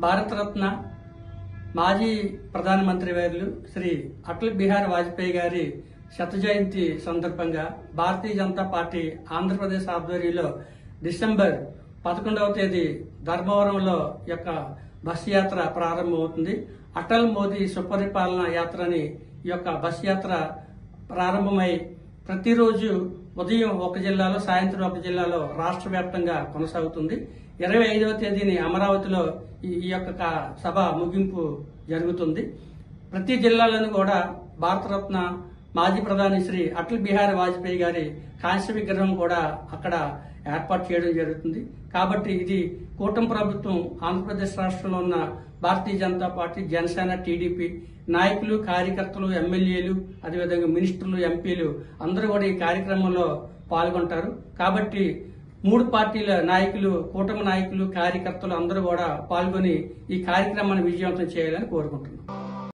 భారతరత్న మాజీ ప్రధానమంత్రి వర్యులు శ్రీ అటల్ బిహారీ వాజ్పేయి గారి శత జయంతి సందర్భంగా భారతీయ జనతా పార్టీ ఆంధ్రప్రదేశ్ ఆధ్వర్యంలో డిసెంబర్ 11వ తేదీ ధర్మవరంలో యొక్క బస్ యాత్ర ప్రారంభమవుతుంది. అటల్ మోదీ సుపరిపాలన యాత్రని ఈ యొక్క బస్ యాత్ర ప్రారంభమై ప్రతిరోజు ఉదయం ఒక జిల్లాలో సాయంత్రం ఒక జిల్లాలో రాష్ట్ర వ్యాప్తంగా కొనసాగుతుంది. 25వ తేదీని అమరావతిలో ఈ యొక్క సభ ముగింపు జరుగుతుంది. ప్రతి జిల్లాలోనూ కూడా భారతరత్న మాజీ ప్రధాని శ్రీ అటల్ బిహారీ వాజ్పేయి గారి కాంస్య విగ్రహం కూడా అక్కడ ఏర్పాటు చేయడం జరుగుతుంది. కాబట్టి ఇది కూటమి ప్రభుత్వం ఆంధ్రప్రదేశ్ రాష్ట్రంలో ఉన్న భారతీయ జనతా పార్టీ, జనసేన, టీడీపీ నాయకులు, కార్యకర్తలు, ఎమ్మెల్యేలు, అదేవిధంగా మినిస్టర్లు, ఎంపీలు అందరూ కూడా ఈ కార్యక్రమంలో పాల్గొంటారు. కాబట్టి 3 పార్టీల నాయకులు, కూటమి నాయకులు, కార్యకర్తలు అందరూ కూడా పాల్గొని ఈ కార్యక్రమాన్ని విజయవంతం చేయాలని కోరుకుంటున్నాం.